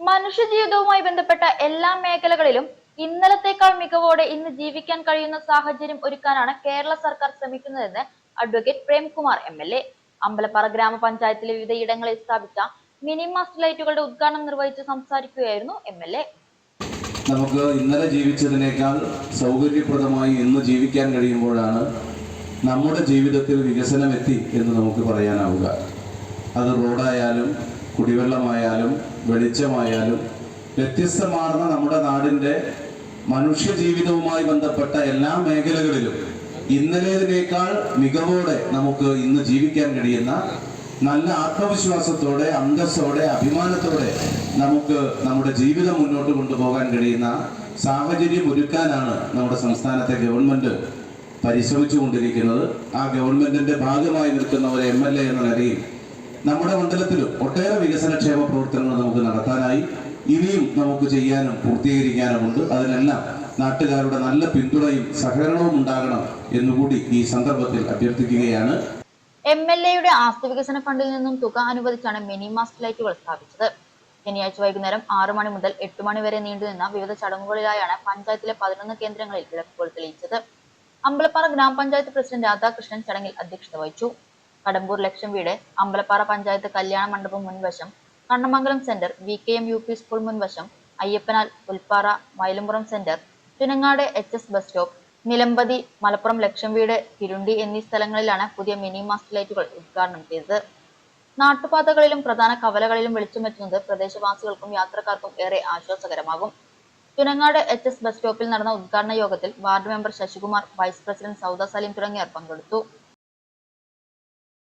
മനുഷ്യജീവിതവുമായി ബന്ധപ്പെട്ട എല്ലാ മേഖലകളിലും ഇന്നലത്തേക്കാൾ മികവോടെ ഇന്ന് ജീവിക്കാൻ കഴിയുന്ന സാഹചര്യം ഒരുക്കാനാണ് കേരള സർക്കാർ ശ്രമിക്കുന്നതെന്ന് അഡ്വക്കേറ്റ് പ്രേംകുമാർ MLA. അമ്പലപ്പാറ ഗ്രാമപഞ്ചായത്തിലെ വിവിധയിടങ്ങളിൽ സ്ഥാപിച്ച മിനി മാസ്റ്റ് ലൈറ്റുകളുടെ ഉദ്ഘാടനം നിർവഹിച്ച് സംസാരിക്കുകയായിരുന്നു MLA. നമുക്ക് ഇന്നലെ ജീവിച്ചതിനേക്കാൾ സൗകര്യപ്രദമായി ഇന്ന് ജീവിക്കാൻ കഴിയുമ്പോഴാണ് നമ്മുടെ ജീവിതത്തിൽ വികസനം എത്തി എന്ന് നമുക്ക് പറയാനാവുക. അത് റോഡായാലും കുടിവെള്ളമായാലും വെളിച്ചമായാലും വ്യത്യസ്തമാർന്ന നമ്മുടെ നാടിൻ്റെ മനുഷ്യജീവിതവുമായി ബന്ധപ്പെട്ട എല്ലാ മേഖലകളിലും ഇന്നലേതിനേക്കാൾ മികവോടെ നമുക്ക് ഇന്ന് ജീവിക്കാൻ കഴിയുന്ന, നല്ല ആത്മവിശ്വാസത്തോടെ, അന്തസ്സോടെ, അഭിമാനത്തോടെ നമുക്ക് നമ്മുടെ ജീവിതം മുന്നോട്ട് കൊണ്ടുപോകാൻ കഴിയുന്ന സാഹചര്യം ഒരുക്കാനാണ് നമ്മുടെ സംസ്ഥാനത്തെ ഗവൺമെന്റ് പരിശ്രമിച്ചുകൊണ്ടിരിക്കുന്നത്. ആ ഗവൺമെന്റിന്റെ ഭാഗമായി നിൽക്കുന്ന ഒരു MLA എന്ന നിലയിൽ നമ്മുടെ മണ്ഡലത്തിലും ഒട്ടേറെ വികസനക്ഷേമ പ്രവർത്തനങ്ങൾ നമുക്ക് നടത്താനായി ഇനിയും നമുക്ക് ചെയ്യാനും പൂർത്തീകരിക്കാനുമുണ്ട്. അതിനെല്ലാം നാട്ടുകാരുടെ നല്ല പിന്തുണയും സഹകരണവും ഉണ്ടാകണം എന്നുകൂടി ഈ സന്ദർഭത്തിൽ അഭ്യർത്ഥിക്കുകയാണ്. MLAയുടെ ആസ്തി വികസന ഫണ്ടിൽ നിന്നും തുക അനുവദിച്ചാണ് മിനി മാസ്റ്റ് ലൈറ്റുകൾ സ്ഥാപിച്ചത്. ശനിയാഴ്ച വൈകുന്നേരം 6 മണി മുതൽ 8 മണി വരെ നീണ്ടുനിന്ന വിവിധ ചടങ്ങുകളിലായാണ് പഞ്ചായത്തിലെ 11 കേന്ദ്രങ്ങളിൽ വിളക്കുകൾ തെളിയിച്ചത്. അമ്പലപ്പാറ ഗ്രാമപഞ്ചായത്ത് പ്രസിഡന്റ് രാധാകൃഷ്ണൻ ചടങ്ങിൽ അധ്യക്ഷത വഹിച്ചു. കടമ്പൂർ ലക്ഷം വീട്, അമ്പലപ്പാറ പഞ്ചായത്ത് കല്യാണ മണ്ഡപം മുൻവശം, Kannamangalam center, VKM UP school മുൻവശം, Ayyappanal, Pulppara, Mylampuram center, Chunangad HS bus stop, Nilambathi, Malappuram ലക്ഷം വീട്, തിരുണ്ടി എന്നീ സ്ഥലങ്ങളിലാണ് പുതിയ മിനി മാസ്റ്റ് ലൈറ്റുകൾ ഉദ്ഘാടനം ചെയ്തത്. നാട്ടുപാതകളിലും പ്രധാന കവലകളിലും വെളിച്ചമെത്തുന്നത് പ്രദേശവാസികൾക്കും യാത്രക്കാർക്കും ഏറെ ആശ്വാസകരമാകും. ചുനങ്ങാട് HS ബസ് സ്റ്റോപ്പിൽ നടന്ന ഉദ്ഘാടന യോഗത്തിൽ ward member Sasikumar, vice president Sauda Saleem തുടങ്ങിയവർ പങ്കെടുത്തു.